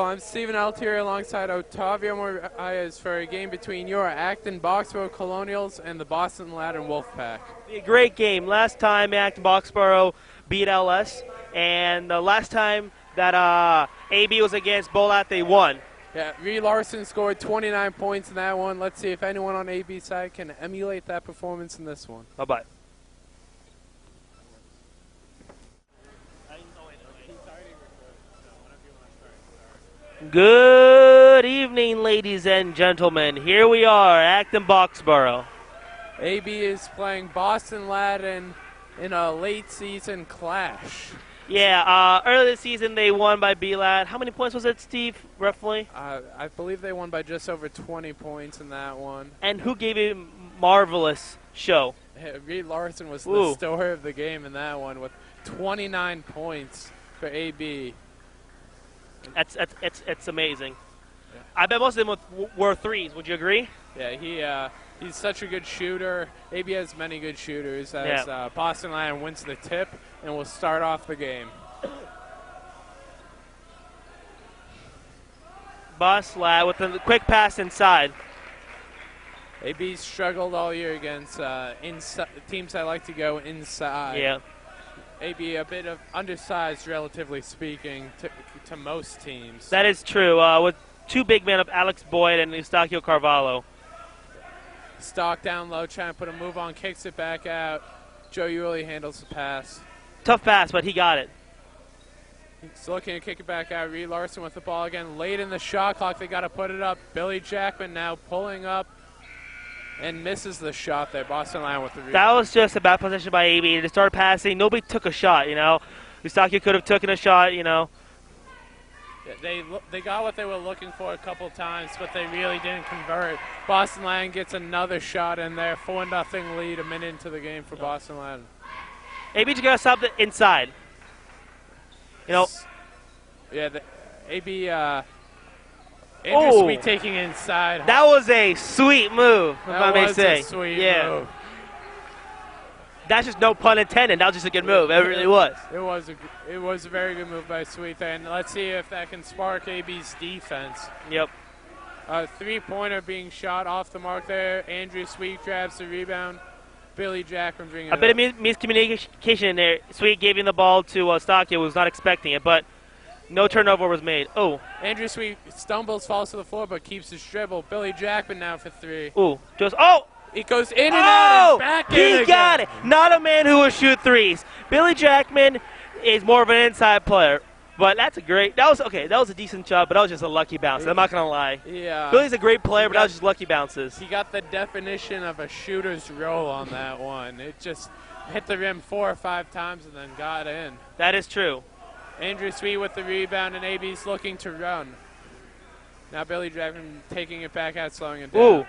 I'm Steven Altieri alongside Otavio Moraes for a game between your Acton Boxborough Colonials and the Boston Ladder Wolfpack. A great game. Last time Acton Boxborough beat LS, and the last time that AB was against Bolat, they won. Yeah, Reed Larson scored 29 points in that one. Let's see if anyone on AB's side can emulate that performance in this one. Bye-bye. Good evening, ladies and gentlemen. Here we are, Acton Boxborough. AB is playing Boston Ladder in a late season clash. Yeah, earlier this season they won by B-Lad. How many points was it, Steve, roughly? I believe they won by just over 20 points in that one. And who gave a marvelous show? Reed Larson was the story of the game in that one with 29 points for AB. It's amazing. Yeah. I bet most of them were threes. Would you agree? Yeah, he's such a good shooter. AB has many good shooters. As Boston Ladder wins the tip and will start off the game. Boss Lad with a quick pass inside. AB struggled all year against teams that like to go inside. Yeah. AB a bit of undersized, relatively speaking, to most teams. That is true. With two big men of Alex Boyd and Eustaquio Carvalho. Stock down low, trying to put a move on, kicks it back out. Joe Yuli handles the pass. Tough pass, but he got it. He's looking to kick it back out. Reed Larson with the ball again. Late in the shot clock, they got to put it up. Billy Jackman now pulling up and misses the shot there. Boston Ladder with the rebound. That was just a bad position by AB. To start passing, nobody took a shot, Eustaquio could have taken a shot, They got what they were looking for a couple times, but they really didn't convert. Boston Ladder gets another shot in there. 4-0 lead a minute into the game for Boston Ladder. AB just got to stop the inside. Yeah, AB... Andrew Sweet taking inside. That was a sweet move, if I may say. That was a sweet move. That's just no pun intended. That was just a good move. It really was. It was a very good move by Sweet there. And let's see if that can spark AB's defense. Yep. A three-pointer being shot off the mark there. Andrew Sweet grabs the rebound. Billy Jackman bringing it up. A bit of miscommunication in there. Sweet giving the ball to Eustaquio, was not expecting it, but no turnover was made. Oh. Andrew Sweet stumbles, falls to the floor, but keeps his dribble. Billy Jackman now for three. It goes in and out and back in again. He got it. Not a man who will shoot threes. Billy Jackman is more of an inside player. But that was a decent shot, but that was just a lucky bounce. I'm not going to lie. Yeah. Billy's a great player, but that was just lucky bounces. He got the definition of a shooter's roll on that one. It just hit the rim 4 or 5 times and then got in. That is true. Andrew Sweet with the rebound, and AB's looking to run. Now Billy Jackman taking it back out, slowing it down. Ooh.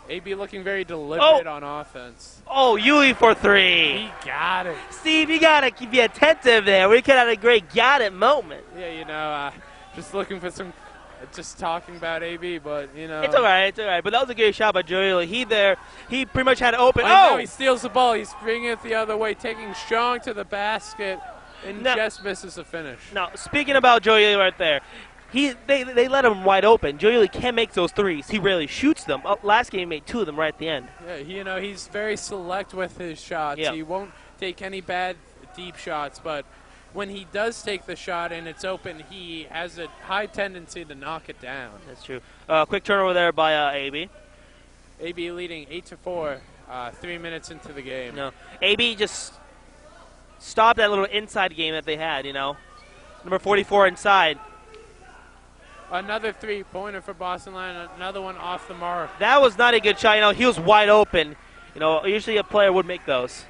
AB looking very deliberate on offense. Yuli for three. He got it. Steve, you got to be attentive there. We could have a great got it moment. Yeah, just looking for some, just talking about AB, but, It's all right. But that was a great shot by Joey. He pretty much had it open. No, he steals the ball. He's bringing it the other way, taking strong to the basket, and just misses the finish. Now, speaking about Joey right there, they let him wide open. Joey can't make those threes. He rarely shoots them. Last game, he made 2 of them right at the end. Yeah, he's very select with his shots. Yeah. He won't take any bad deep shots, but when he does take the shot and it's open, he has a high tendency to knock it down. That's true. Quick turnover there by AB. AB leading 8-4, 3 minutes into the game. No, AB just stopped that little inside game that they had, Number 44 inside. Another three-pointer for Boston Ladder, another one off the mark. That was not a good shot. He was wide open. Usually a player would make those.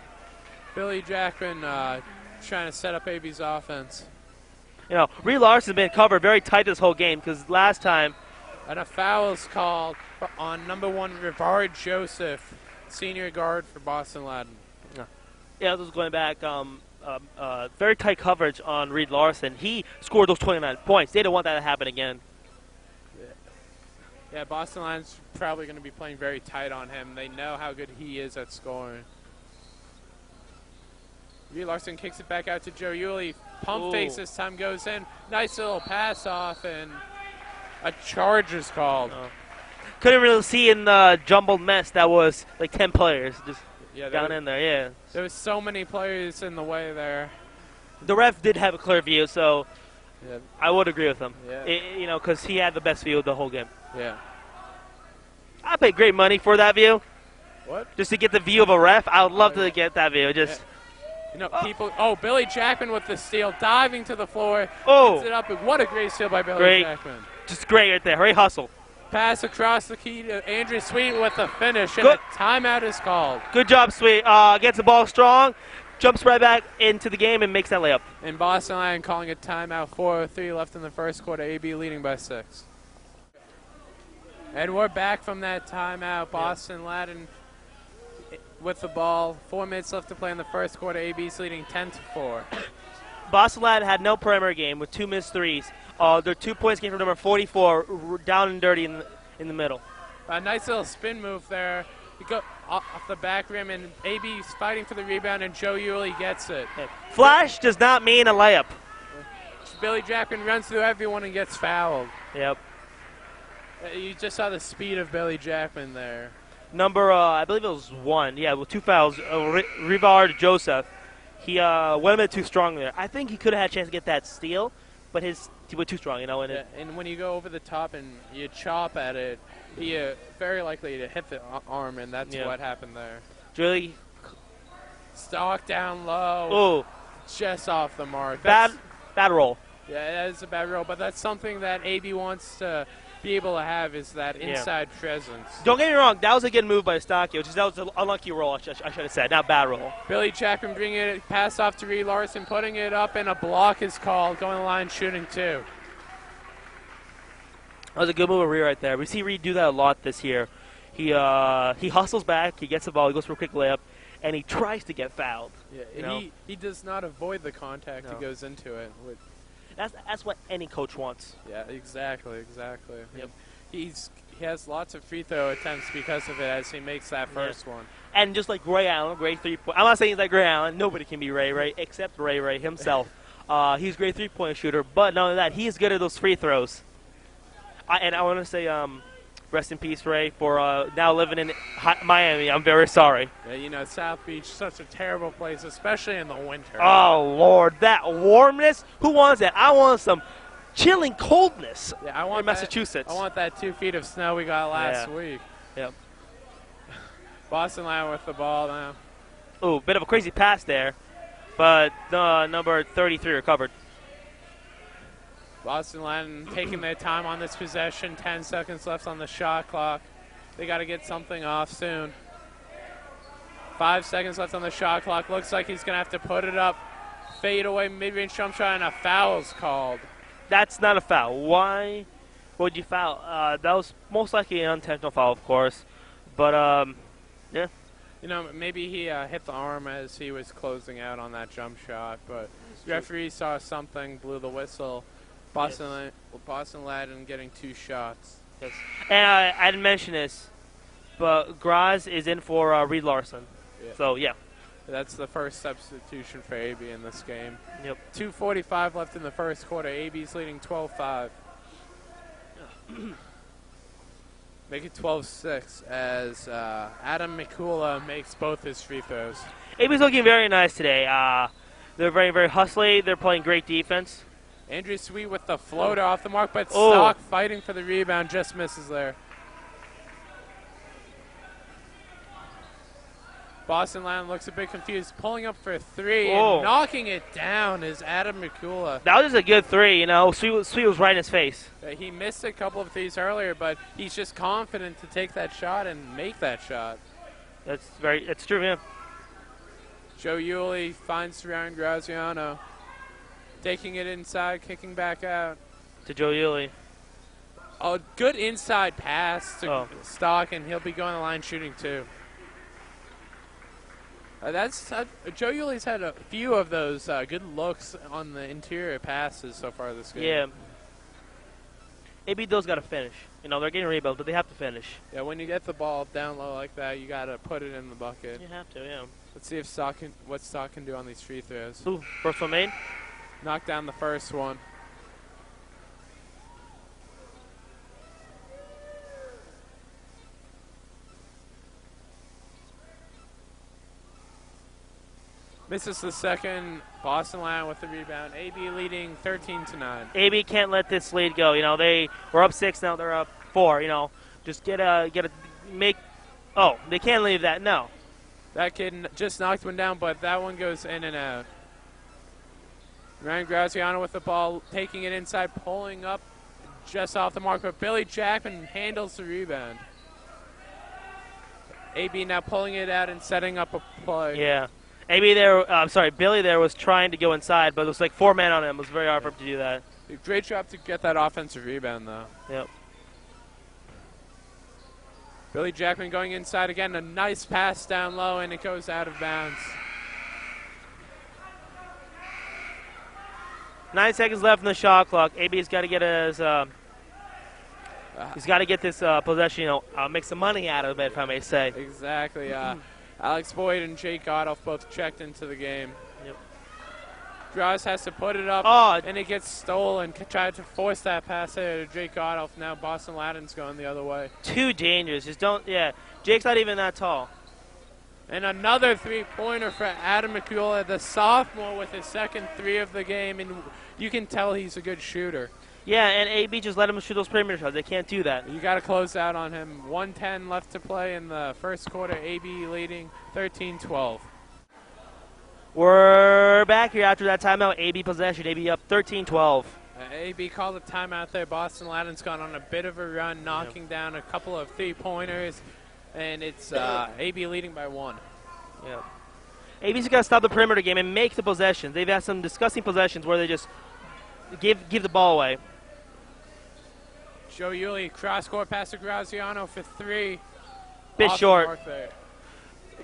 Billy Jackman trying to set up AB's offense. Reed Larson's been covered very tight this whole game because last time. And a foul is called on number 1, Rivard Joseph, senior guard for Boston Ladder. Yeah, this was going back. Very tight coverage on Reed Larson. He scored those 29 points. They don't want that to happen again. Yeah, Boston Ladder's probably going to be playing very tight on him. They know how good he is at scoring. Reed Larson kicks it back out to Joe Yuli. Pump Ooh. fakes this time goes in. Nice little pass off, and a charge is called. Oh. Couldn't really see in the jumbled mess that was like 10 players just down in there. Yeah. There was so many players in the way there. The ref did have a clear view, so Yeah. I would agree with him. Yeah. Because he had the best view of the whole game. Yeah. I paid great money for that view. What? Just to get the view of a ref. I would love to get that view. Just. People. Oh, Billy Jackman with the steal, diving to the floor. Oh. Gets it up. What a great steal by Billy Jackman. Just great right there. Great hustle. Pass across the key to Andrew Sweet with the finish, and Good. a timeout is called. Good job, Sweet. Gets the ball strong, jumps right back into the game, and makes that layup. And Boston Lion calling a timeout. 4:03 left in the first quarter. AB leading by 6. And we're back from that timeout. Boston Latin with the ball. 4 minutes left to play in the first quarter. AB's leading 10-4. Boston Latin had no perimeter game with 2 missed threes. Their 2 points came from number 44, down and dirty in the middle. A nice little spin move there. You go off the back rim, and AB's fighting for the rebound, and Joe Yuli gets it. Flash does not mean a layup. Billy Jackman runs through everyone and gets fouled. Yep. You just saw the speed of Billy Jackman there. Number, I believe it was 1. Yeah, with 2 fouls. Rivard Joseph. He went a bit too strong there. I think he could have had a chance to get that steal, but he went too strong, And when you go over the top and you chop at it, you're very likely to hit the arm, and that's what happened there. Really? Stock down low. Oh. Just off the mark. Bad roll. Yeah, that is a bad roll, but that's something that AB wants to be able to have, is that inside presence. Don't get me wrong, that was a good move by Stockio. That was an unlucky roll, I should have said, not bad roll. Billy Jackman bringing it, pass off to Reed Larson, putting it up, and a block is called, going to the line, shooting 2. That was a good move of Reed right there. We see Reed do that a lot this year. He hustles back, he gets the ball, he goes for a quick layup, and he tries to get fouled. Yeah, he does not avoid the contact. No. He goes into it. That's what any coach wants. Yeah, exactly. Yep. He has lots of free throw attempts because of it as he makes that first one. And just like Ray Allen, great 3-point. I'm not saying he's like Ray Allen. Nobody can be Ray except Ray himself. He's a great 3-point shooter, but not only that, he's good at those free throws. I want to say rest in peace, Ray, for now living in Miami. I'm very sorry. Yeah, South Beach, such a terrible place, especially in the winter. Oh, Lord, that warmness. Who wants that? I want some chilling coldness in Massachusetts. I want that 2 feet of snow we got last week. Yep. Boston Lion with the ball now. Ooh, bit of a crazy pass there, but number 33 recovered. Boston Latin taking their time on this possession. 10 seconds left on the shot clock. They got to get something off soon. 5 seconds left on the shot clock. Looks like he's going to have to put it up. Fade away, mid-range jump shot, and a foul's called. That's not a foul. Why would you foul? That was most likely an unintentional foul, of course. But, yeah. Maybe he hit the arm as he was closing out on that jump shot. But referee saw something, blew the whistle. Boston Latin getting 2 shots. Yes. And I didn't mention this, but Graz is in for Reed Larson. Yeah. So, yeah. That's the first substitution for AB in this game. Yep. 2:45 left in the first quarter. AB's leading 12-5. Make it 12-6 as Adam Mikula makes both his free throws. AB's looking very nice today. They're very, very hustly. They're playing great defense. Andrew Sweet with the floater off the mark, but Stock fighting for the rebound, just misses there. Boston Lion looks a bit confused, pulling up for 3 and knocking it down is Adam Mikula. That was just a good 3, Sweet was right in his face. He missed a couple of threes earlier, but he's just confident to take that shot and make that shot. That's true, yeah. Joe Yuli finds Ryan Graziano. Taking it inside, kicking back out. To Joe Yuli. A good inside pass to Stock, and he'll be going to the line shooting 2. Joe Yuli's had a few of those good looks on the interior passes so far this game. Yeah. AB those got to finish. They're getting rebounds, but they have to finish. Yeah, when you get the ball down low like that, you got to put it in the bucket. You have to, yeah. Let's see if what Stock can do on these free throws. Ooh, first one made. Knocked down the first one. Misses the second. Boston Latin with the rebound. AB leading 13-9. AB can't let this lead go. You know, they were up 6, now they're up 4. You know, just make. Oh, they can't leave that. No. That kid just knocked one down, but that one goes in and out. Ryan Graziano with the ball, taking it inside, pulling up just off the mark, but Billy Jackman handles the rebound. AB now pulling it out and setting up a play. Yeah. AB there, Billy there was trying to go inside, but it was like 4 men on him. It was very hard for him to do that. Great job to get that offensive rebound, though. Yep. Billy Jackman going inside again. A nice pass down low, and it goes out of bounds. 9 seconds left in the shot clock. AB's got to get his. He's got to get this possession. You know, make some money out of it, if I may say. Exactly. Alex Boyd and Jake Godolph both checked into the game. Yep. Draws has to put it up, and it gets stolen. Tried to force that pass there to Jake Godolph. Now Boston Latin's going the other way. Too dangerous. Just don't. Yeah, Jake's not even that tall. And another three-pointer for Adam McCullough, the sophomore, with his second 3 of the game, and you can tell he's a good shooter. Yeah, and AB just let him shoot those perimeter shots. They can't do that. You got to close out on him. 1:10 left to play in the first quarter. AB leading 13-12. We're back here after that timeout. AB possession. AB up 13-12. AB called a timeout there. Boston Latin's gone on a bit of a run, knocking down a couple of three-pointers, and it's AB leading by 1. Yeah. AB's got to stop the perimeter game and make the possessions. They've had some disgusting possessions where they just give the ball away. Joe Yuli, cross-court pass to Graziano for 3. Bit short.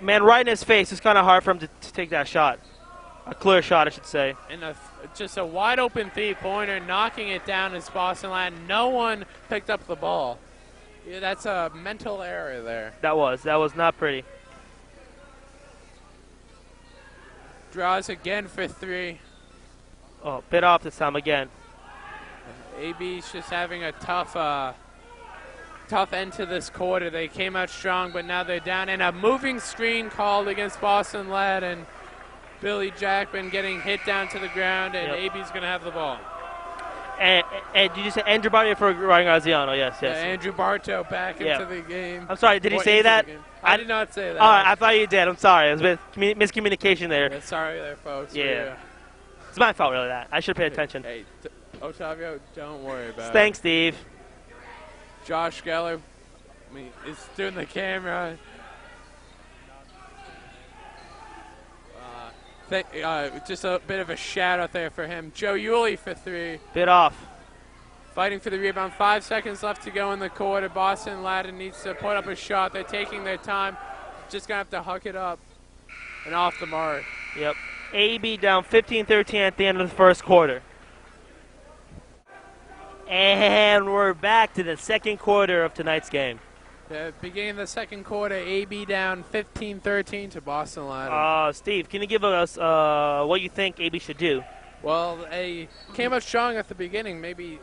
Man, right in his face. It's kind of hard for him to take that shot. A clear shot, I should say. And just a wide-open three-pointer, knocking it down is Boston Latin. No one picked up the ball. Yeah, that's a mental error there. That was not pretty. Draws again for 3. Oh, bit off this time again. AB's just having a tough end to this quarter. They came out strong, but now they're down. And a moving screen called against Boston Latin. Billy Jackman getting hit down to the ground, and AB's going to have the ball. And did you say Andrew Barto for Ryan Graziano? Yes. Andrew Barto back into the game. I'm sorry, did he say that? I did not say that. All right, I thought you did. I'm sorry. It was miscommunication there. Yeah, sorry there, folks. Yeah. It's my fault, really, that. I should pay attention. Hey, Otavio, don't worry about it. Thanks, Steve. Josh Geller is doing the camera. Just a bit of a shout out there for him. Joe Yuli for 3. Bit off. Fighting for the rebound. 5 seconds left to go in the quarter. Boston Latin needs to put up a shot. They're taking their time. Just going to have to huck it up and off the mark. Yep. AB down 15-13 at the end of the first quarter. And we're back to the second quarter of tonight's game. Beginning of the second quarter, AB down 15-13 to Boston Latin. Steve, can you give us what you think AB should do? Well, they came up strong at the beginning. Maybe,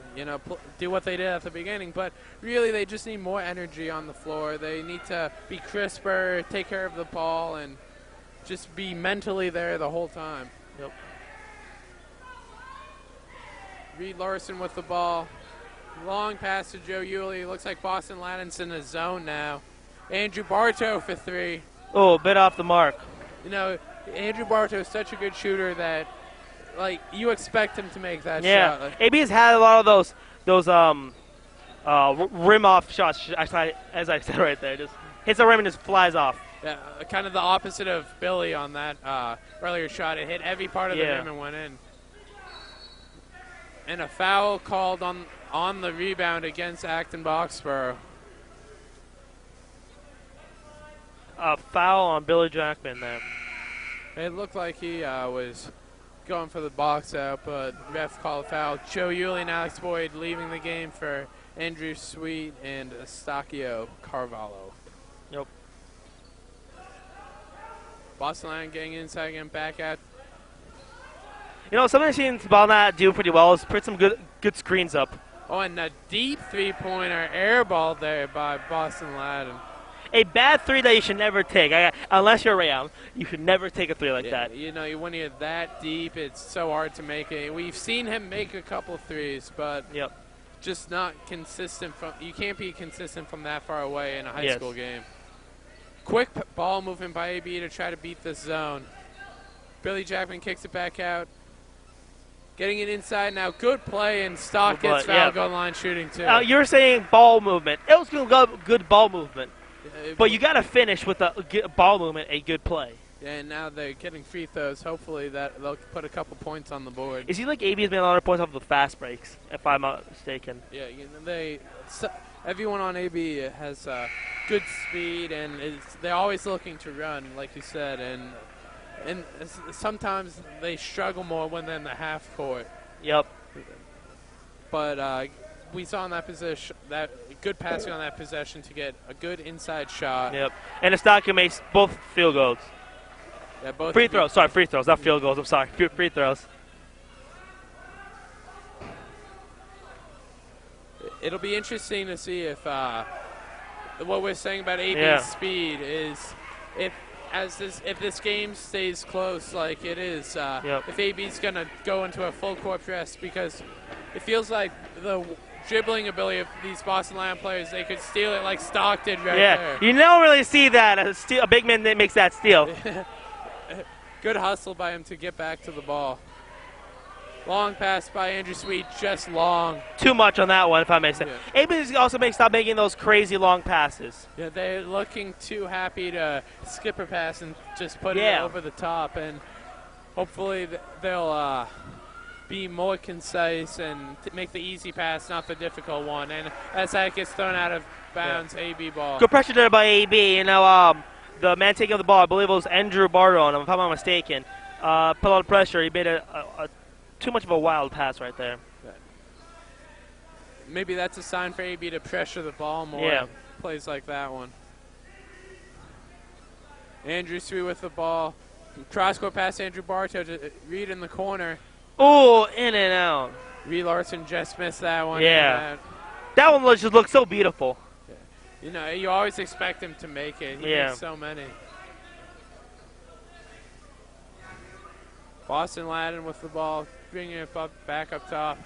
do what they did at the beginning. But really, they just need more energy on the floor. They need to be crisper, take care of the ball, and just be mentally there the whole time. Yep. Reed Larson with the ball. Long pass to Joe Yuli. Looks like Boston Latin's in the zone now. Andrew Barto for 3. Oh, a bit off the mark. Andrew Barto is such a good shooter that, you expect him to make that shot. Yeah, AB has had a lot of those rim off shots, as I said right there. Just hits the rim and just flies off. Yeah, kind of the opposite of Billy on that earlier shot. It hit every part of the rim and went in. And a foul called on the rebound against Acton Boxborough. A foul on Billy Jackman there. It looked like he was going for the box out, but ref called a foul. Joe Yuli and Alex Boyd leaving the game for Andrew Sweet and Estachio Carvalho. Yep. Boston Line getting inside again, back out. You know, something I've seen Ballnat do pretty well is put some good screens up. Oh, and a deep three-pointer air ball there by Boston Latin. A bad three that you should never take. Unless you're Ray Allen, you should never take a three like that. You know, when you're that deep, it's so hard to make it. We've seen him make a couple threes, but just not consistent. You can't be consistent from that far away in a high school game. Quick ball movement by AB to try to beat this zone. Billy Jackman kicks it back out. Getting it inside now. Good play, and Stock gets foul goal line shooting, too. You're saying ball movement. It was good ball movement. But you got to finish with a ball movement, a good play. Yeah, and now they're getting free throws. Hopefully they'll put a couple points on the board. Is he like AB's made a lot of points off the fast breaks, if I'm not mistaken? Yeah, everyone on AB has good speed, and they're always looking to run, like you said, and sometimes they struggle more when they're in the half court. Yep. But we saw in that position that good passing on that possession to get a good inside shot. Yep. And Estacio makes both field goals. Yeah, both free throws. Sorry, free throws, not field goals. I'm sorry, free throws. It'll be interesting to see if what we're saying about AB's speed is if this game stays close like it is, if AB's going to go into a full court press, because it feels like the dribbling ability of these Boston Lion players, they could steal it like Stock did there. Yeah, you don't really see that, a big man that makes that steal. Good hustle by him to get back to the ball. Long pass by Andrew Sweet, just long. Too much on that one, if I may say. Yeah. AB also stop making those crazy long passes. Yeah, they're looking too happy to skip a pass and just put it over the top, and hopefully they'll be more concise and make the easy pass, not the difficult one. And as that gets thrown out of bounds, AB ball. Good pressure there by AB. You know, the man taking the ball, I believe it was Andrew Bardo on him, if I'm not mistaken. Put a lot of pressure. He made a too much of a wild pass right there. Maybe that's a sign for AB to pressure the ball more. Yeah. Plays like that one. Andrew Sweet with the ball. Cross-court pass Andrew Bartow to Reed in the corner. Oh, in and out. Reed Larson just missed that one. Yeah. That one just looks so beautiful. Yeah. You know, you always expect him to make it. He makes so many. Boston Latin with the ball, bringing it back up top.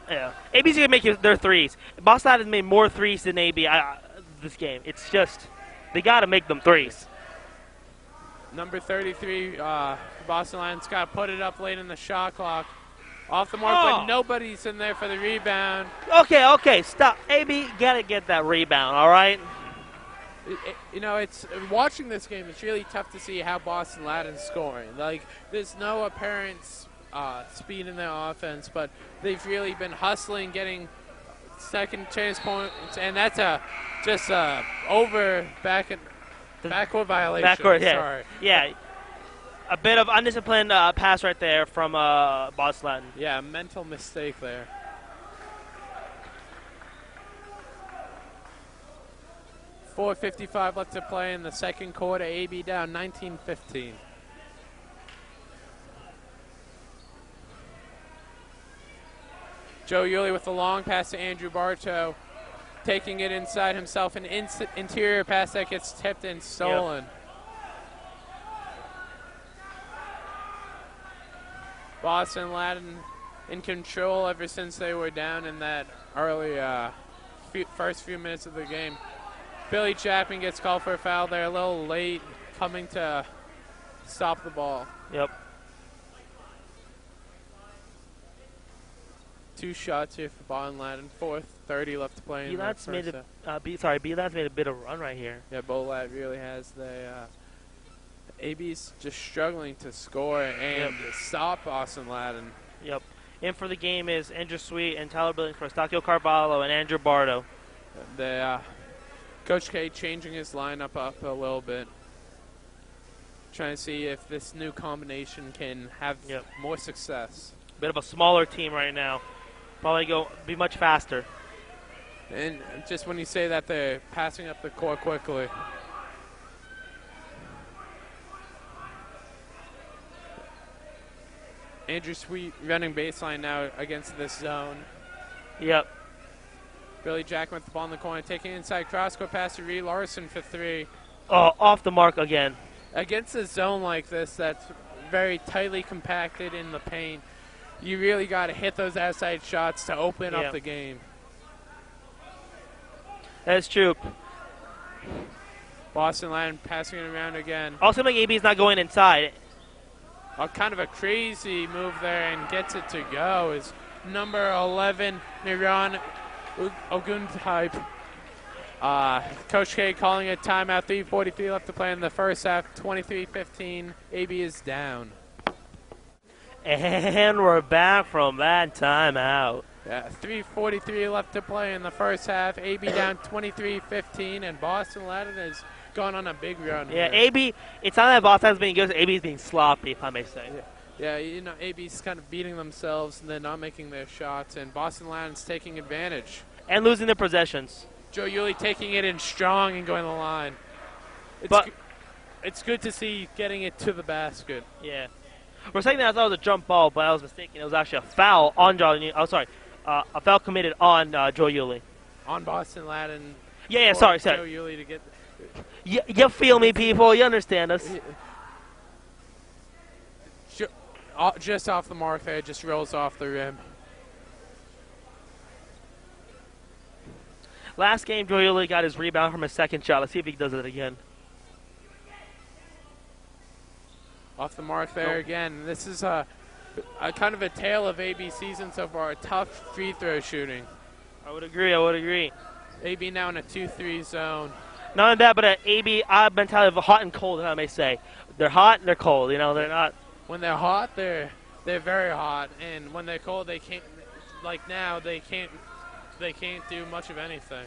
AB's going to make their threes. Boston Latin made more threes than AB this game. It's just, they got to make them threes. Number 33, Boston Latin's got to put it up late in the shot clock. Off the mark, but nobody's in there for the rebound. Okay, stop. AB got to get that rebound, all right? You know, it's watching this game, it's really tough to see how Boston Latin's scoring. Like, there's no apparent speed in their offense, but they've really been hustling, getting second chance points, and that's just over backward violation. Backward, yeah. Sorry. Yeah. A bit of undisciplined pass right there from Boston Latin. Yeah, mental mistake there. .4:55 left to play in the second quarter. AB down 19-15. Joe Yuli with the long pass to Andrew Bartow. Taking it inside himself. An interior pass that gets tipped and stolen. Yep. Boston Latin in control ever since they were down in that early first few minutes of the game. Billy Chapman gets called for a foul there, a little late coming to stop the ball. Yep. 2 shots here for Boston Latin. 4:30 left to play. B-Lat's made a bit of a run right here. Yeah, Bolat really has. AB's just struggling to score and stop Boston Latin. Yep. In for the game is Andrew Sweet and Tyler Billings for Estacio Carvalho and Andrew Bardo. Coach K changing his lineup up a little bit. Trying to see if this new combination can have more success. Bit of a smaller team right now. Probably be much faster. And just when you say that, they're passing up the court quickly. Andrew Sweet running baseline now against this zone. Yep. Billy Jackman with the ball in the corner, taking inside cross-court pass to Reed Larson for 3. Oh, off the mark again. Against a zone like this that's very tightly compacted in the paint, you really got to hit those outside shots to open up the game. That's true. Boston Latin passing it around again. Also, like AB's not going inside. Kind of a crazy move there, and gets it to go is number 11, Niran Oguntype. Coach K calling a timeout, 3:43 left to play in the first half, 23-15. AB is down. And we're back from that timeout. Yeah, 3:43 left to play in the first half. AB down 23-15, and Boston Latin has gone on a big run. Yeah, here. AB, it's not that Boston's being good, AB's being sloppy, if I may say. Yeah, you know, AB's kind of beating themselves, and they're not making their shots, and Boston Latin's taking advantage. And losing their possessions. Joe Yuli taking it in strong and going to the line. It's good to see getting it to the basket. Yeah. For a second, I thought it was a jump ball, but I was mistaken. It was actually a foul on a foul committed on Joe Yuli. On Boston Latin. Yeah, sorry. Joe Yuli to get. You feel me, people? You understand us? Just off the mark there, just rolls off the rim. Last game, Joe Yuli got his rebound from his second shot. Let's see if he does it again. Off the mark there again. This is a kind of a tale of AB season so far. A tough free throw shooting. I would agree. AB now in a 2-3 zone. Not only that, but AB mentality of hot and cold, if I may say. They're hot and they're cold. You know, they're not. When they're hot, they're very hot, and when they're cold, they can't. Like now, they can't do much of anything.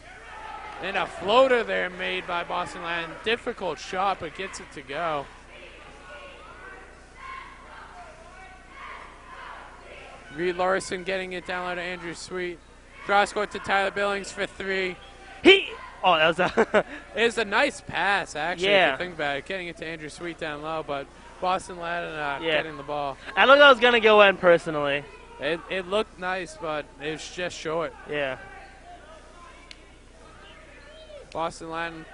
And a floater there made by Boston Latin. Difficult shot, but gets it to go. Reed Larson getting it down low to Andrew Sweet. Cross court to Tyler Billings for 3. That was it was a nice pass, actually, Yeah. if you think about it. Getting it to Andrew Sweet down low, but Boston Latin getting the ball. I looked like I was going to go in personally. It looked nice, but it was just short. Yeah. Boston Latin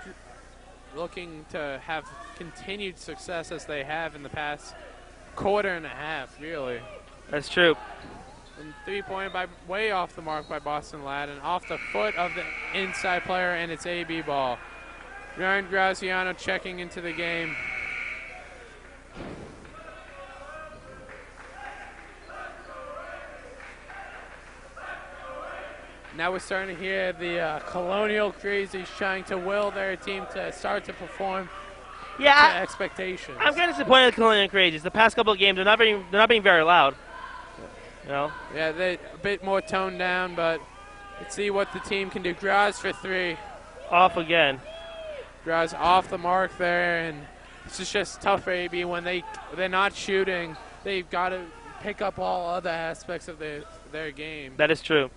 looking to have continued success as they have in the past quarter and a half, really. That's true. And 3-point way off the mark by Boston Latin, off the foot of the inside player, and it's AB ball. Ryan Graziano checking into the game. Now we're starting to hear the Colonial Crazies trying to will their team to start to perform to expectations. I'm kind of disappointed with Colonial Crazies. The past couple of games, they're not being very loud. You know? Yeah, they're a bit more toned down, but let's see what the team can do. Graz for 3. Off again. Graz off the mark there, and it's just tough for AB when they're not shooting. They've got to pick up all other aspects of their game. That is true.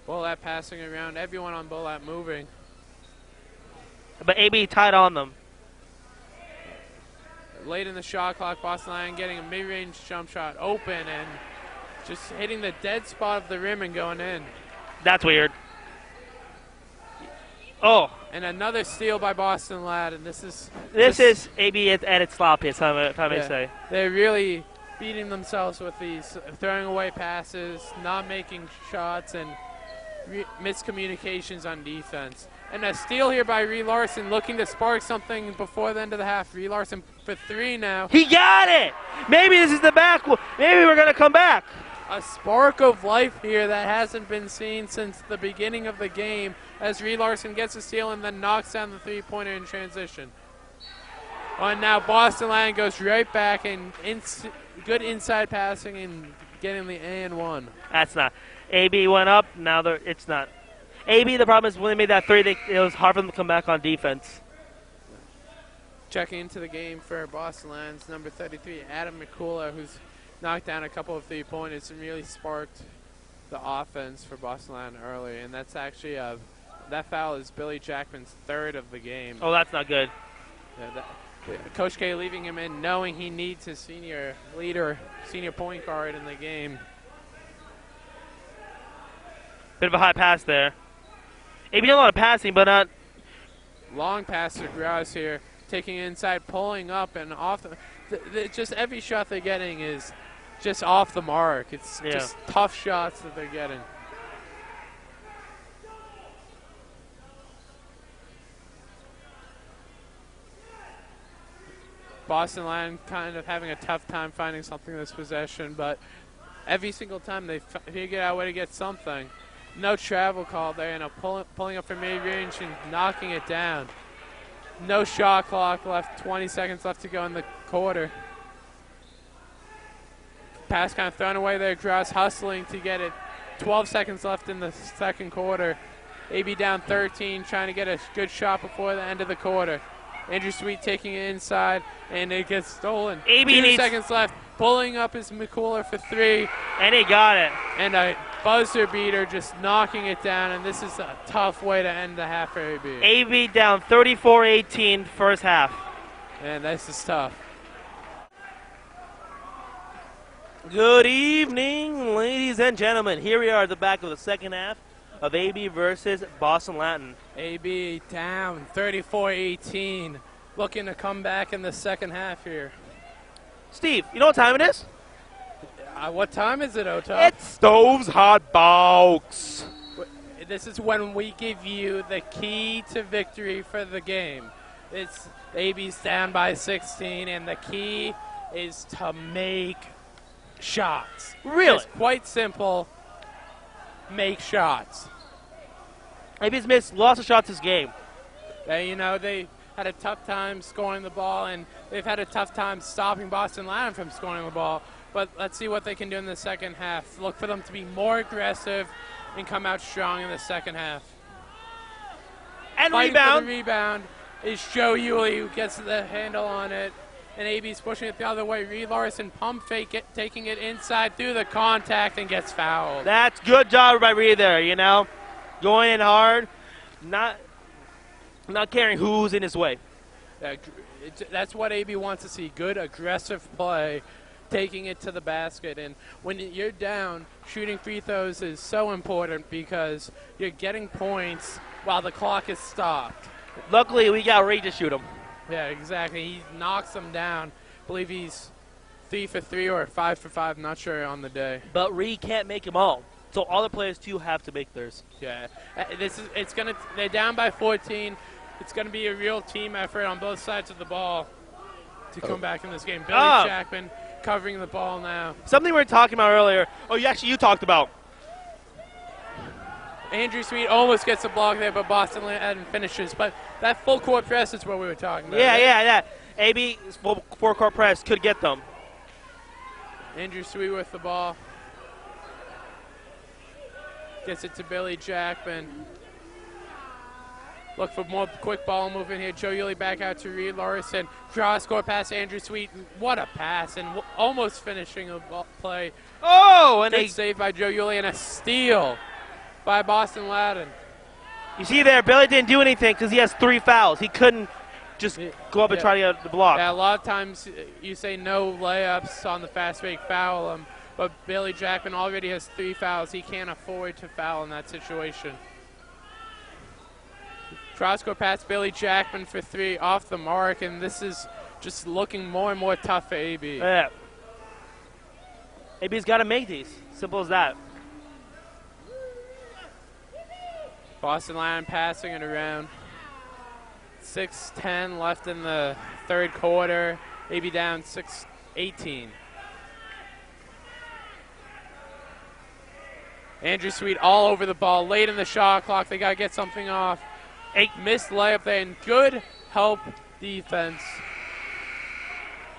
Bullat passing around, everyone on Bullat moving. But AB tied on them. Late in the shot clock, Boston Latin getting a mid-range jump shot open and just hitting the dead spot of the rim and going in. That's weird. Oh. And another steal by Boston Latin. This is AB at its sloppiest, if I may say. They're really beating themselves with these throwing away passes, not making shots, and miscommunications on defense. And a steal here by Reed Larson, looking to spark something before the end of the half. Reed Larson for 3 now. He got it! Maybe this is the back. Maybe we're going to come back. A spark of life here that hasn't been seen since the beginning of the game as Reed Larson gets a steal and then knocks down the three-pointer in transition. And now Boston Latin goes right back and good inside passing and getting the and-1. That's not. AB went up. Now it's not. AB, the problem is when they made that 3, it was hard for them to come back on defense. Checking into the game for Boston Latin's number 33, Adam McCullough, who's knocked down a couple of three-pointers and really sparked the offense for Boston Latin early. And that's actually that foul is Billy Jackman's 3rd of the game. Oh, that's not good. Coach K leaving him in, knowing he needs his senior leader, senior point guard in the game. Bit of a high pass there. AB did a lot of passing, but not. Long pass to Grouse here, taking inside, pulling up, and off. Just every shot they're getting is just off the mark. It's just tough shots that they're getting. Boston Latin kind of having a tough time finding something this possession, but every single time they figure out a way to get something. No travel call there, and pulling up from mid-range and knocking it down. No shot clock left, 20 seconds left to go in the quarter. Pass kind of thrown away there, Grouse hustling to get it. 12 seconds left in the second quarter. AB down 13, trying to get a good shot before the end of the quarter. Andrew Sweet taking it inside, and it gets stolen. AB 2 seconds left, pulling up his McCooler for three. And he got it. And a buzzer beater, just knocking it down, and this is a tough way to end the half for AB. AB down 34-18 first half. And this is tough. Good evening, ladies and gentlemen. Here we are at the back of the second half of AB versus Boston Latin. AB down 34-18, looking to come back in the second half here. Steve, you know what time it is? What time is it, Otto? It's Stove's Hot Box. This is when we give you the key to victory for the game. It's AB's down by 16, and the key is to make shots. Really? It's quite simple. Make shots. AB's missed lots of shots this game. You know, they had a tough time scoring the ball, and they've had a tough time stopping Boston Latin from scoring the ball. But let's see what they can do in the second half. Look for them to be more aggressive and come out strong in the second half. And Fighting rebound. for the rebound is Joe Yulee, who gets the handle on it. And AB's pushing it the other way. Reed Larson pump fake it, taking it inside through the contact and gets fouled. That's good job by Reed there, you know. Going in hard, not caring who's in his way. That's what AB wants to see. Good, aggressive play, taking it to the basket. And when you're down, shooting free throws is so important because you're getting points while the clock is stopped. Luckily, we got Reed to shoot him. Yeah, exactly. He knocks them down. I believe he's 3 for 3 or 5 for 5. Not sure on the day. But Reed can't make them all. So all the players too have to make theirs. Yeah, they're down by 14. It's gonna be a real team effort on both sides of the ball to come back in this game. Billy Jackman covering the ball now. Something we were talking about earlier. Oh, you talked about. Andrew Sweet almost gets a block there, but Boston Latin finishes. But that full court press is what we were talking about. Yeah. AB full court press could get them. Andrew Sweet with the ball. Gets it to Billy Jackman. Look for more quick ball movement here. Joe Yulee back out to Reed Larson. Cross-court pass to Andrew Sweet. What a pass, and almost finishing a play. Oh, and Good save by Joe Yulee, and a steal by Boston Latin. You see there, Billy didn't do anything because he has 3 fouls. He couldn't just go up and try to get the block. Yeah, a lot of times you say no layups on the fast break, foul him. But Billy Jackman already has 3 fouls. He can't afford to foul in that situation. Cross-court pass, Billy Jackman for 3 off the mark, and this is just looking more and more tough for AB. Yeah. AB's got to make these. Simple as that. Boston Latin passing it around. 6:10 left in the third quarter. AB down 6-18. Andrew Sweet all over the ball, late in the shot clock. They got to get something off. A missed layup there, and good help defense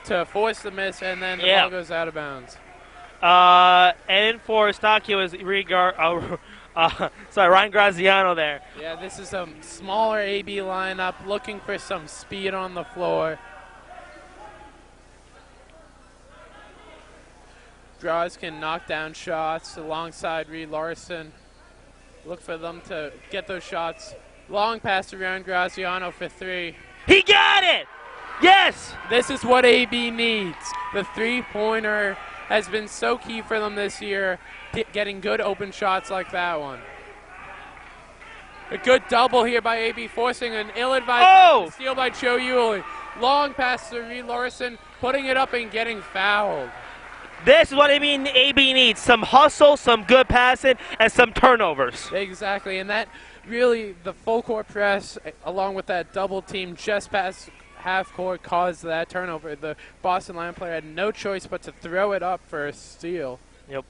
to force the miss, and then the ball goes out of bounds. And for Stockio is Ryan Graziano there. Yeah, this is a smaller AB lineup looking for some speed on the floor. Draws can knock down shots alongside Reed Larson. Look for them to get those shots. Long pass around Graziano for 3. He got it! Yes! This is what AB needs. The three-pointer has been so key for them this year, getting good open shots like that one. A good double here by AB, forcing an ill-advised steal by Joe Yulee. Long pass to Reed Larson, putting it up and getting fouled. This is what AB needs. Some hustle, some good passing, and some turnovers. Exactly, and that really, the full court press, along with that double team just past half court, caused that turnover. The Boston Lion player had no choice but to throw it up for a steal. Yep.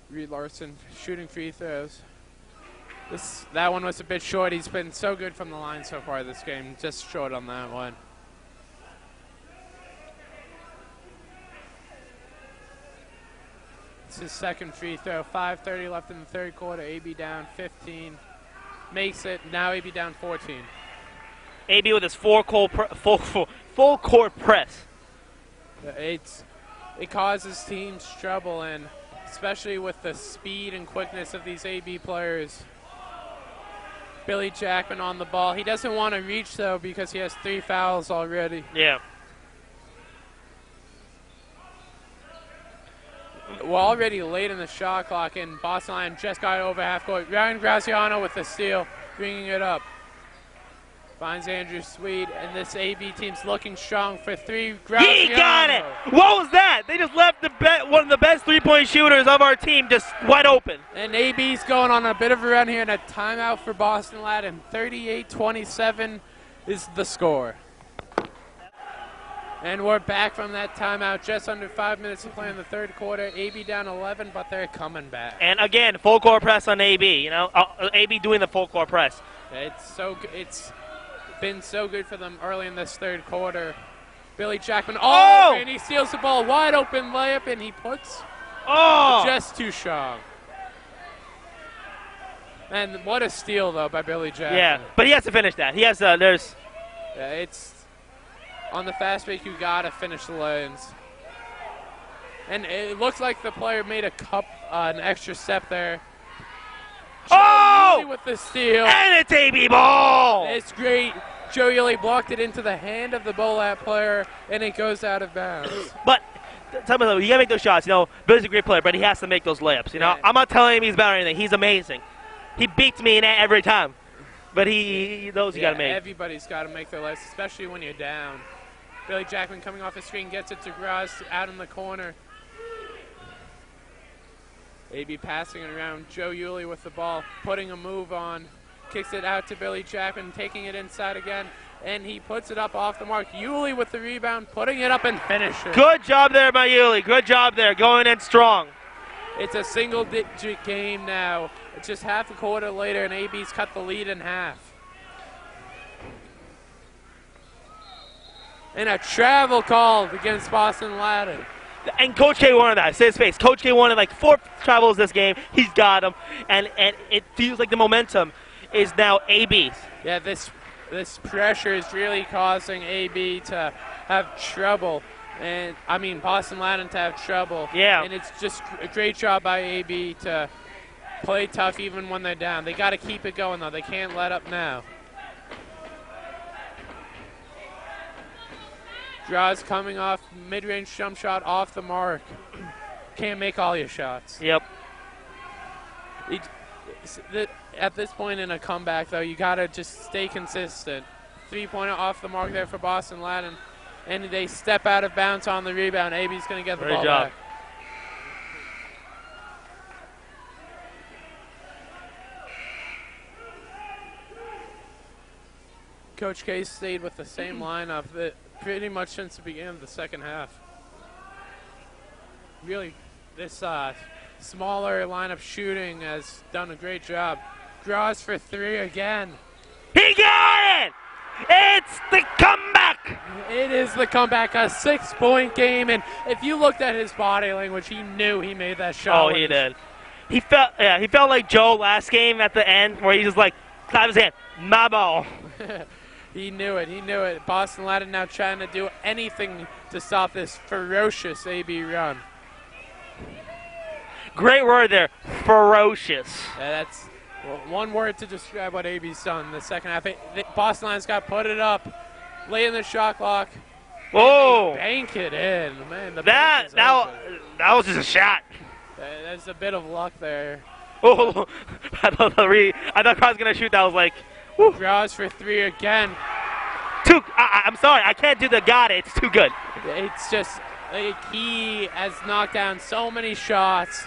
Reed Larson shooting free throws. That one was a bit short. He's been so good from the line so far this game. Just short on that one. It's his second free throw. 5:30 left in the third quarter. AB down 15. Makes it. Now AB down 14. AB with his full court press. It causes teams trouble, and especially with the speed and quickness of these AB players. Billy Jackman on the ball. He doesn't want to reach, though, because he has 3 fouls already. Yeah. We're already late in the shot clock, and Boston Lion just got over half court. Ryan Graziano with the steal, bringing it up. Finds Andrew Sweet, and this AB team's looking strong for 3. Graziano. He got it! What was that? They just left one of the best three-point shooters of our team just wide open. And AB's going on a bit of a run here, and a timeout for Boston Latin. 38-27 is the score. And we're back from that timeout. Just under 5 minutes to play in the third quarter. AB down 11, but they're coming back. And again, full court press on AB. You know, AB doing the full court press. It's been so good for them early in this third quarter. Billy Jackman, and he steals the ball, wide open layup, and he puts just too strong. And what a steal though by Billy Jackman. Yeah, but he has to finish that. He has it's on the fast break. You gotta finish the lanes. And it looks like the player made an extra step there. Joe with the steal. And it's AB ball. It's great. Joe Yulee blocked it into the hand of the Bolat player, and it goes out of bounds. But tell me, you gotta make those shots. You know, Billy's a great player, but he has to make those layups. You know, I'm not telling him he's better or anything. He's amazing. He beats me in every time. But those you gotta make. Everybody's got to make their layups, especially when you're down. Billy Jackman coming off the screen gets it to Graz out in the corner. AB passing it around. Joe Yulee with the ball, putting a move on. Kicks it out to Billy Jackman, taking it inside again, and he puts it up off the mark. Yulee with the rebound, putting it up and finishing. Good job there by Yulee. Good job there, going in strong. It's a single-digit game now. It's just half a quarter later, and AB's cut the lead in half. And a travel called against Boston Latin. And Coach K wanted that. Say his face. Coach K wanted like 4 travels this game. He's got them, and it feels like the momentum is now AB's. Yeah, this pressure is really causing AB to have trouble, and I mean Boston Latin to have trouble. Yeah. And it's just a great job by AB to play tough even when they're down. They got to keep it going though. They can't let up now. Draws coming off mid-range jump shot off the mark. Can't make all your shots. Yep. At this point in a comeback, though, you got to just stay consistent. 3-pointer off the mark there for Boston Latin. And they step out of bounds on the rebound. AB's going to get the ball back. Coach K stayed with the same lineup pretty much since the beginning of the second half. Really, this smaller lineup shooting has done a great job. Draws for 3 again. He got it! It's the comeback! It is the comeback, a 6-point game, and if you looked at his body language, he knew he made that shot. Oh, he did. He felt like Joe last game at the end, where he just like clapped his hand, my ball. He knew it. Boston Latin now trying to do anything to stop this ferocious AB run. Great word there, ferocious. Yeah, Well, one word to describe what AB's done in the second half. Boston Lions got put it up late in the shot clock. Whoa! Bank it in, man. That was just a shot. There's a bit of luck there. Oh, I thought Cross was gonna shoot. That was like, whew. Draws for three again. I'm sorry, I can't do the got it. It's too good. It's just he has knocked down so many shots,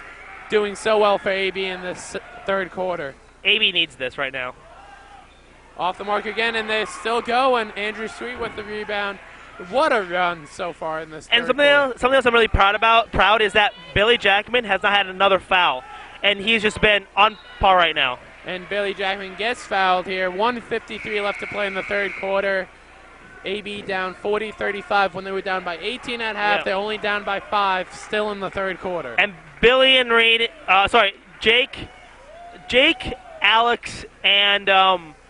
doing so well for AB in this third quarter. AB needs this right now. Off the mark again, and they're still going. Andrew Sweet with the rebound. What a run so far in this. And something else I'm really proud is that Billy Jackman has not had another foul, and he's just been on par right now. And Billy Jackman gets fouled here. 1:53 left to play in the third quarter. AB down 40-35 when they were down by 18 at half. Yeah. They're only down by 5, still in the third quarter. And Billy and Jake, Alex, and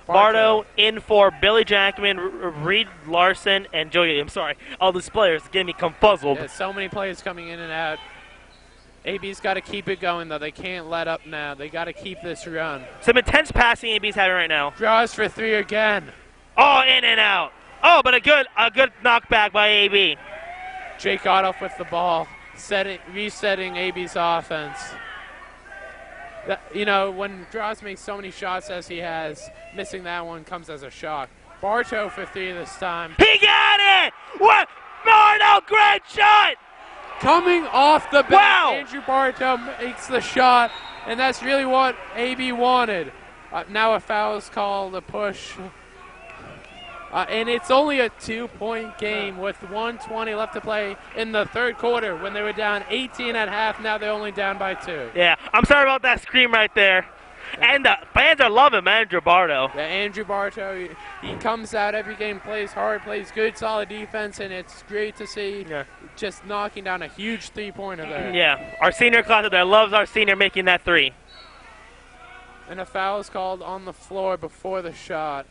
Bardo in for Billy Jackman, Reed Larson, and Joey. I'm sorry, all these players getting me confuzzled. Yeah, so many players coming in and out. AB's got to keep it going, though. They can't let up now. They got to keep this run. Some intense passing AB's having right now. Draws for three again. Oh, in and out. Oh, but a good knockback by AB. Jake Ottoff with the ball, resetting AB's offense. When Draws makes so many shots as he has, missing that one comes as a shock. Bartow for three this time. He got it! What? No, great shot! Coming off the bench, wow. Andrew Bartow makes the shot, and that's really what AB wanted. Now a foul is called, a push. And it's only a 2-point game with 1:20 left to play in the third quarter. When they were down 18 at half, now they're only down by 2. Yeah, I'm sorry about that scream right there. And the fans are loving Andrew Bartow. Yeah, Andrew Bartow, he comes out every game, plays hard, plays good, solid defense, and it's great to see just knocking down a huge three-pointer there. Yeah, our senior class there loves our senior making that three. And a foul is called on the floor before the shot.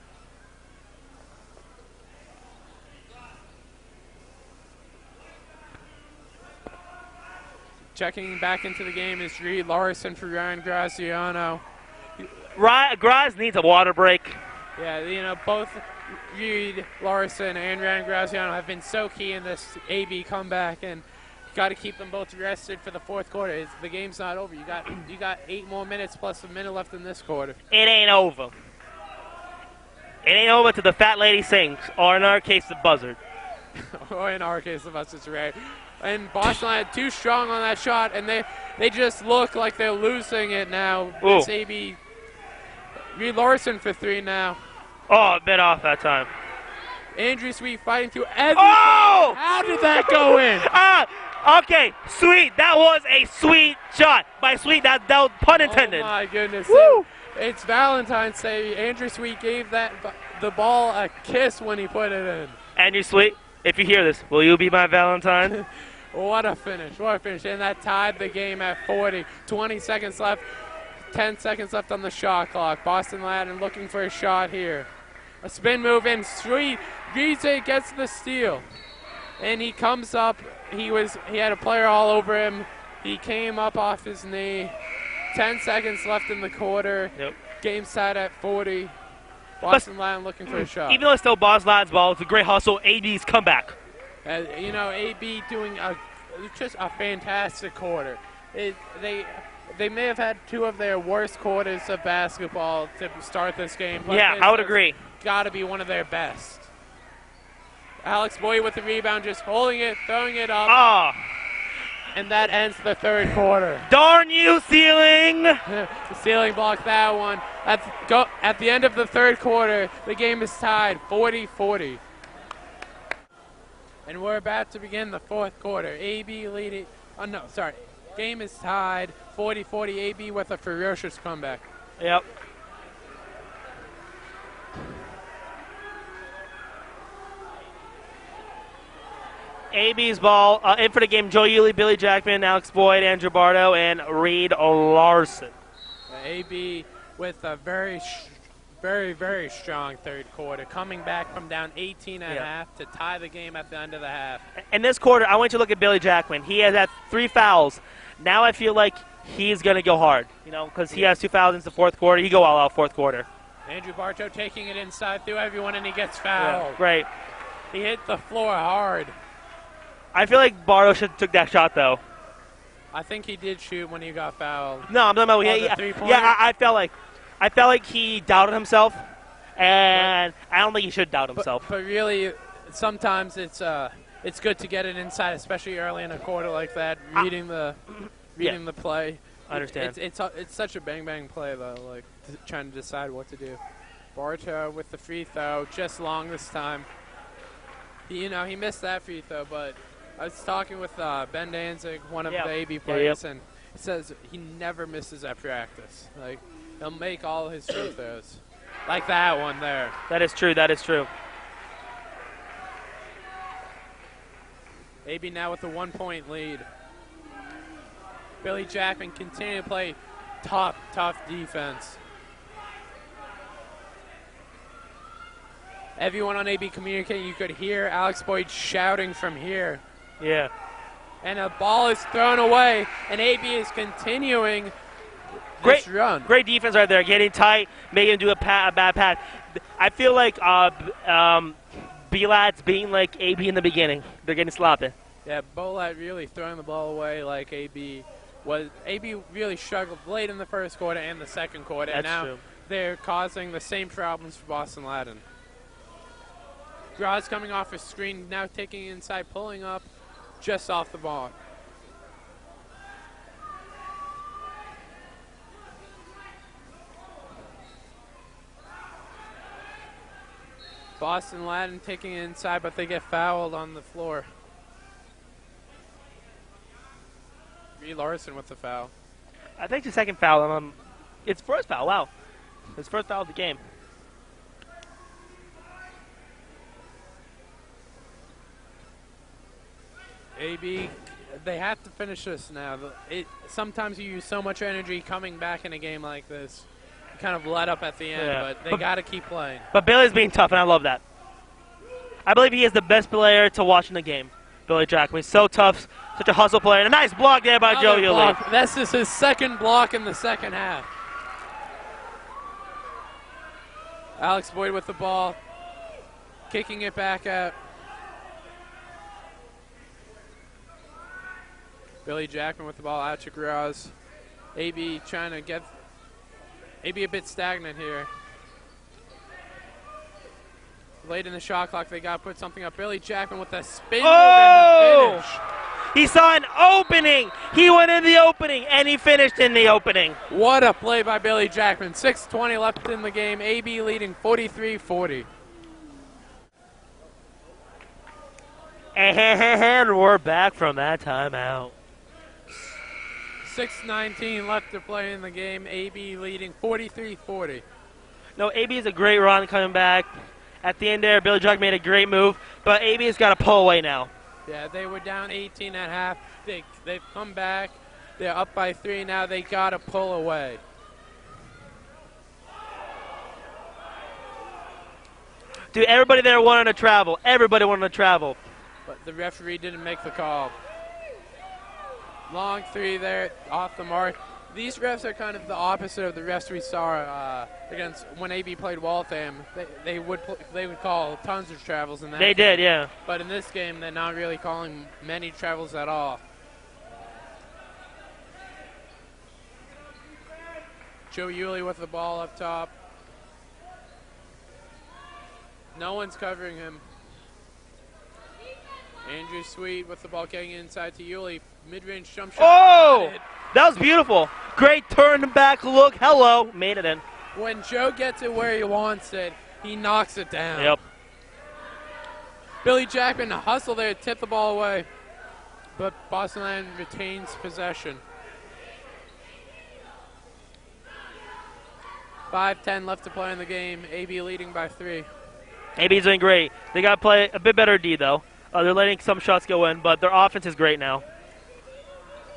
Checking back into the game is Reed Larson for Ryan Graziano. Graz needs a water break. Yeah, both Reed Larson and Ryan Graziano have been so key in this AB comeback, and got to keep them both rested for the fourth quarter. The game's not over. You got 8 more minutes plus a minute left in this quarter. It ain't over. It ain't over till the fat lady sings, or in our case, the buzzard. Or in our case, the buzzard's right. And Boston had too strong on that shot, and they just look like they're losing it now. Ooh. It's AB. Reed Larson for three now. Oh, a bit off that time. Andrew Sweet fighting through everything. Oh! How did that go in? Okay, Sweet. That was a sweet shot. By sweet, that was pun intended. Oh, my goodness. Woo! It's Valentine's Day. Andrew Sweet gave the ball a kiss when he put it in. Andrew Sweet, if you hear this, will you be my Valentine? What a finish. What a finish. And that tied the game at 40. 20 seconds left. 10 seconds left on the shot clock. Boston Latin looking for a shot here. A spin move in. Sweet. Grise gets the steal. And he comes up. He had a player all over him. He came up off his knee. 10 seconds left in the quarter. Yep. Game tied at 40. Boston Latin looking for a shot. Even though it's still Boston Latin's ball, it's a great hustle. AB's comeback. AB doing just a fantastic quarter. They may have had 2 of their worst quarters of basketball to start this game. But yeah, I would agree. Got to be one of their best. Alex Boyd with the rebound, just holding it, throwing it up. And that ends the third quarter. Darn you, Ceiling! The Ceiling blocked that one. At the end of the third quarter, the game is tied 40-40. And we're about to begin the fourth quarter. AB leading. Game is tied 40-40. AB with a ferocious comeback. Yep. AB's ball in for the game. Joe Yulee, Billy Jackman, Alex Boyd, Andrew Bardo, and Reed Larson. AB with a very, very strong third quarter, coming back from down 18 and a half to tie the game at the end of the half. In this quarter, I want you to look at Billy Jackman. He has had 3 fouls. Now I feel like he's going to go hard, because he has 2 fouls in the fourth quarter. He go all out fourth quarter. Andrew Bartow taking it inside through everyone, and he gets fouled. Yeah, right. He hit the floor hard. I feel like Bartow should have took that shot, though. I think he did shoot when he got fouled. No, I'm talking about I felt like he doubted himself, and I don't think he should doubt himself. But really, sometimes it's good to get it inside, especially early in a quarter like that. Reading the play. I understand. It's such a bang play though, like trying to decide what to do. Bartow with the free throw, just long this time. He missed that free throw, but I was talking with Ben Danzig, one of the AB players, and he says he never misses at practice. Like he'll make all his free throws, like that one there. That is true. AB now with a 1-point lead. Billy Jackman continuing to play tough defense. Everyone on AB communicating. You could hear Alex Boyd shouting from here. Yeah. And a ball is thrown away, and AB is continuing this run. Great defense right there, getting tight, making him do a bad pass. I feel like B-Lad's being like AB in the beginning. They're getting sloppy. Yeah, Bolad really throwing the ball away like AB was. AB really struggled late in the first quarter and the second quarter, and now they're causing the same problems for Boston Latin. Graz coming off a screen, now taking inside, pulling up just off the ball. Boston Latin taking it inside, but they get fouled on the floor. Larson with the foul. I think the second foul. It's first foul. Wow, his first foul of the game. AB, they have to finish this now. Sometimes you use so much energy coming back in a game like this. You kind of let up at the end, but they got to keep playing. But Billy's being tough, and I love that. I believe he is the best player to watch in the game. Billy Jackman. He's so tough, such a hustle player. And a nice block there by Joe Yuli. This is his second block in the second half. Alex Boyd with the ball, kicking it back out. Billy Jackman with the ball out to Graz. AB trying to get AB a bit stagnant here. Late in the shot clock, they got to put something up. Billy Jackman with a spin move and the finish. He saw an opening. He went in the opening, and he finished in the opening. What a play by Billy Jackman. 6:20 left in the game. AB leading 43-40. And we're back from that timeout. 6:19 left to play in the game. AB leading 43-40. No, AB is a great run coming back. At the end there, Billy Jackman made a great move, but AB has got to pull away now. Yeah, they were down 18 at half. They've come back. They're up by 3 now. They got to pull away. Dude, everybody there wanted to travel. Everybody wanted to travel. But the referee didn't make the call. Long 3 there, off the mark. These refs are kind of the opposite of the refs we saw against when AB played Waltham. They would call tons of travels in that. They did, yeah. But in this game, they're not really calling many travels at all. Joe Yuli with the ball up top. No one's covering him. Andrew Sweet with the ball getting inside to Yuli. Mid-range jump shot. Oh! That was beautiful. Great turn back look. Hello. Made it in. When Joe gets it where he wants it, he knocks it down. Yep. Billy Jackman hustle there, tip the ball away. But Boston Land retains possession. 5:10 left to play in the game. AB leading by 3. AB's doing great. They got to play a bit better D, though. They're letting some shots go in, but their offense is great now.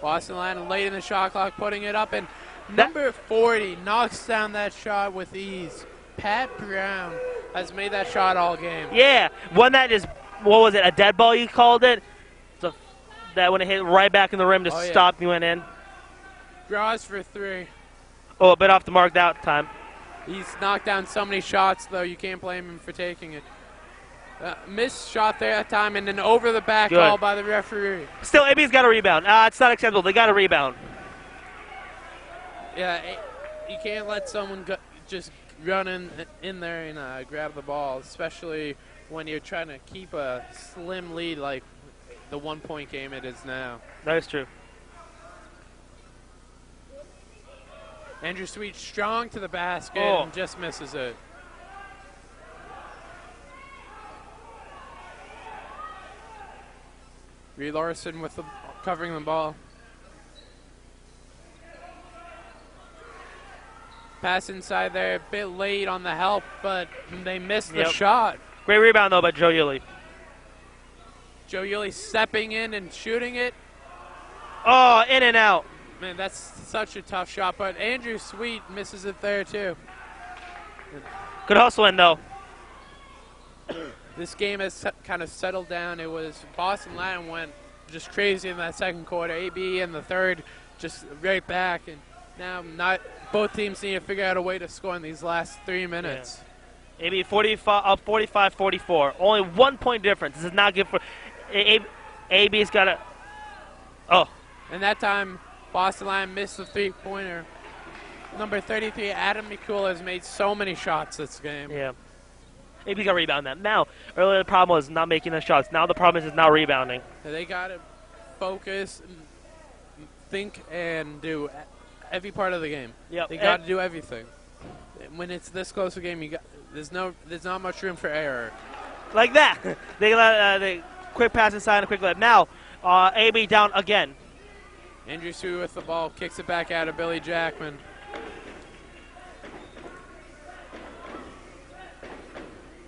Boston Land late in the shot clock, putting it up, and number 40 knocks down that shot with ease. Pat Brown has made that shot all game. Yeah, one that is, what was it, a dead ball you called it? So that when it hit right back in the rim to stop, you went in. Draws for 3. Oh, a bit off the mark that time. He's knocked down so many shots, though, you can't blame him for taking it. Missed shot there that time, and then over the back call by the referee. Still, AB's got a rebound. It's not acceptable. They got a rebound. Yeah, you can't let someone just run in there and grab the ball, especially when you're trying to keep a slim lead like the 1-point game it is now. That is true. Andrew Sweet strong to the basket and just misses it. Reed Larson with covering the ball. Pass inside there, a bit late on the help, but they missed the shot. Great rebound, though, by Joe Yulee. Joe Yulee stepping in and shooting it. Oh, in and out. Man, that's such a tough shot, but Andrew Sweet misses it there, too. Good hustle in, though. This game has kind of settled down. It was Boston Latin went just crazy in that second quarter. AB in the third just right back, and now both teams need to figure out a way to score in these last 3 minutes. Yeah. AB 45-44. Only 1 point difference. This is not good for AB's got to. Oh. And that time, Boston Latin missed the 3-pointer. Number 33, Adam McCool, has made so many shots this game. Yeah. AB got to rebound that. Now, earlier the problem was not making the shots. Now the problem is not rebounding. They got to focus, think, and do every part of the game. Yep. They got to do everything. When it's this close a game, there's not much room for error. Like that. They quick pass inside and a quick left. Now, AB down again. Andrew Sue with the ball, kicks it back out of Billy Jackman.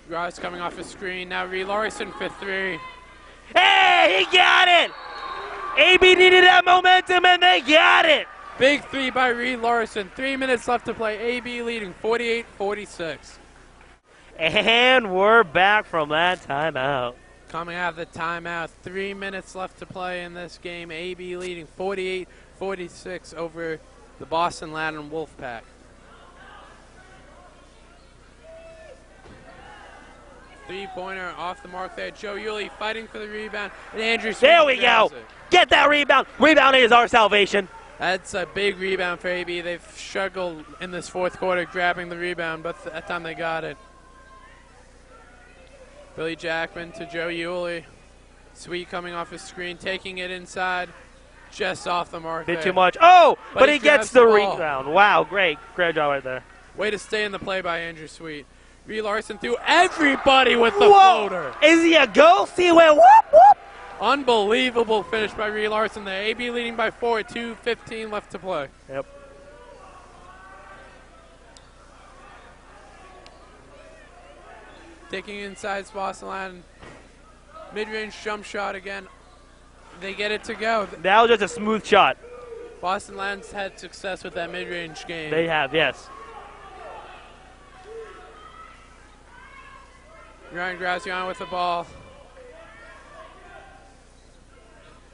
Ross coming off his screen. Now Reed Larson for 3. Hey, he got it! AB needed that momentum, and they got it! Big 3 by Reed Larson. 3 minutes left to play. AB leading 48-46. And we're back from that timeout. Coming out of the timeout. 3 minutes left to play in this game. AB leading 48-46 over the Boston Latin Wolfpack. Three-pointer off the mark there. Joe Yulee fighting for the rebound. And Andrew Sweet there we go. it. Get that rebound. Rebounding is our salvation. That's a big rebound for AB. They've struggled in this fourth quarter grabbing the rebound, but that time they got it. Billy Jackman to Joe Yulee. Sweet coming off his screen, taking it inside. Just off the mark Bit there. too much. Oh, but he grabs gets the ball. rebound. Wow, great. Great job right there. Way to stay in the play by Andrew Sweet. Reed Larson threw everybody with the floater. Is he a ghost? He went whoop, whoop. Unbelievable finish by Reed Larson. The AB leading by 4, 2:15 left to play. Yep. Taking inside Boston Latin. Mid-range jump shot again. They get it to go. That was just a smooth shot. Boston Latin's had success with that mid-range game. They have, yes. Ryan Graziano with the ball.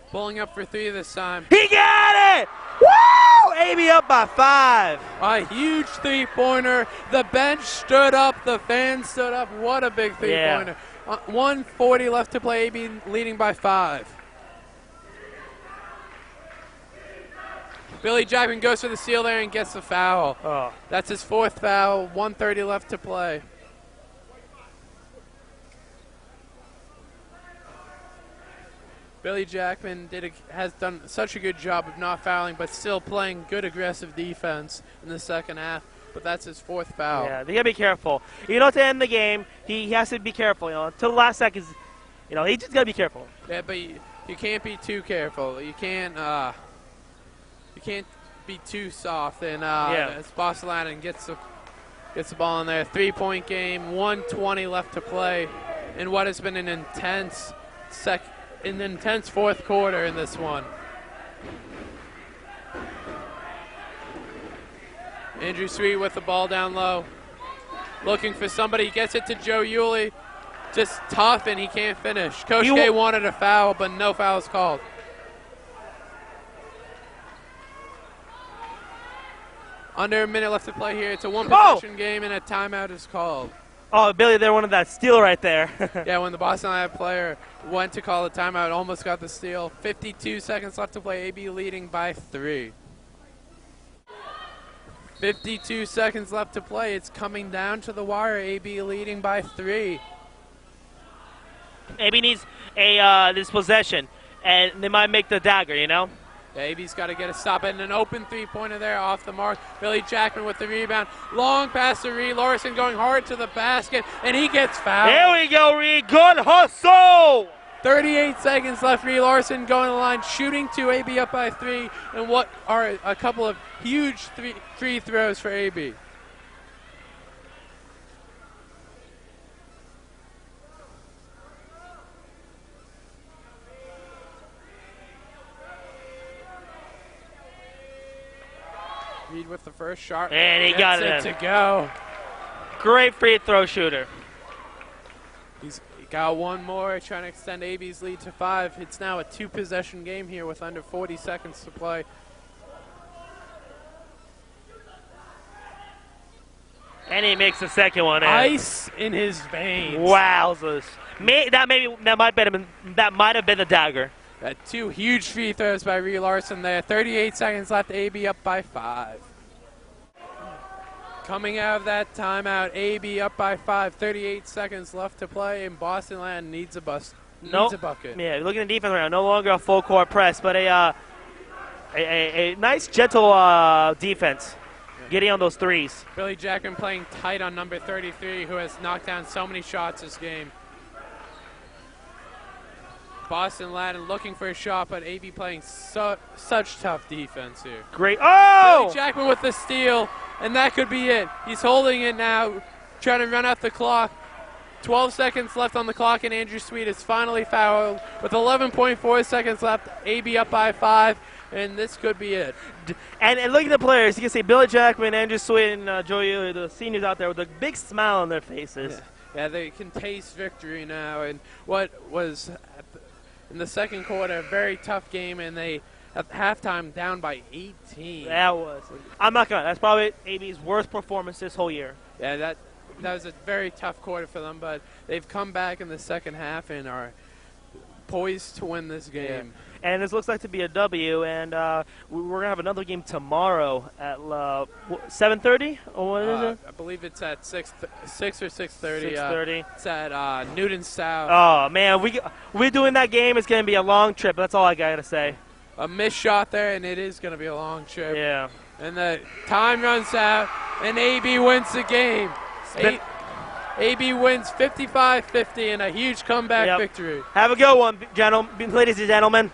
Pulling up for 3 this time. He got it! Woo! AB up by 5. A huge three-pointer. The bench stood up. The fans stood up. What a big three-pointer. 1:40 left to play. AB leading by 5. Billy Jackman goes for the steal there and gets the foul. Oh. That's his 4th foul. 1:30 left to play. Billy Jackman has done such a good job of not fouling, but still playing good aggressive defense in the second half. But that's his 4th foul. Yeah, they gotta be careful. You know, to end the game, he has to be careful. You know, until the last seconds. You know, he just gotta be careful. Yeah, but you can't be too careful. You can't be too soft. And as Boston Latin gets the ball in there, 3-point game, 1:20 left to play, in what has been an intense fourth quarter in this one. Andrew Sweet with the ball down low. Looking for somebody. Gets it to Joe Yulee. Just tough, and he can't finish. Coach K wanted a foul, but no foul is called. Under a minute left to play here. It's a one-possession game, and a timeout is called. Oh, Billy, they wanted that steal right there. Yeah, when the Boston Lab player went to call a timeout, almost got the steal. 52 seconds left to play. AB leading by 3. 52 seconds left to play. It's coming down to the wire. AB leading by 3. AB needs this possession, and they might make the dagger, you know? Yeah, AB's got to get a stop and an open three-pointer there off the mark. Billy Jackman with the rebound. Long pass to Reed Larson going hard to the basket, and he gets fouled. There we go, Reed. Good hustle! 38 seconds left. Reed Larson going to the line, shooting 2. AB up by 3, and what are a couple of huge free throws for AB. Reed with the first shot. And he got it to go. Great free throw shooter. He's got one more, trying to extend AB's lead to 5. It's now a 2-possession game here with under 40 seconds to play. And he makes the second one in. Ice in his veins. Wowzers. That might have been the dagger. 2 huge free throws by Reed Larson there. 38 seconds left. AB up by 5. Coming out of that timeout, AB up by 5. 38 seconds left to play, and Boston Land needs a bucket. Yeah, looking at defense right now, no longer a full court press, but a nice, gentle defense, getting on those threes. Billy Jackman playing tight on number 33, who has knocked down so many shots this game. Boston Latin looking for a shot, but AB playing such tough defense here. Great. Oh! Billy Jackman with the steal, and that could be it. He's holding it now, trying to run out the clock. 12 seconds left on the clock, and Andrew Sweet is finally fouled with 11.4 seconds left. AB up by 5, and this could be it. And look at the players. You can see Billy Jackman, Andrew Sweet, and Joey, the seniors out there with a big smile on their faces. Yeah, they can taste victory now, and what was in the second quarter, a very tough game, and they at halftime down by 18. That was. I'm not gonna. That's probably AB's worst performance this whole year. Yeah, that was a very tough quarter for them, but they've come back in the second half and are poised to win this game. Yeah. And this looks like to be a W, and we're gonna have another game tomorrow at 7:30, or what is it? I believe it's at 6 or 6:30. 6:30. It's at Newton South. Oh man, we're doing that game. It's gonna be a long trip. That's all I gotta say. A missed shot there, and it is gonna be a long trip. Yeah. And the time runs out, and AB wins the game. AB wins 55-50 in a huge comeback victory. Have a good one, ladies and gentlemen.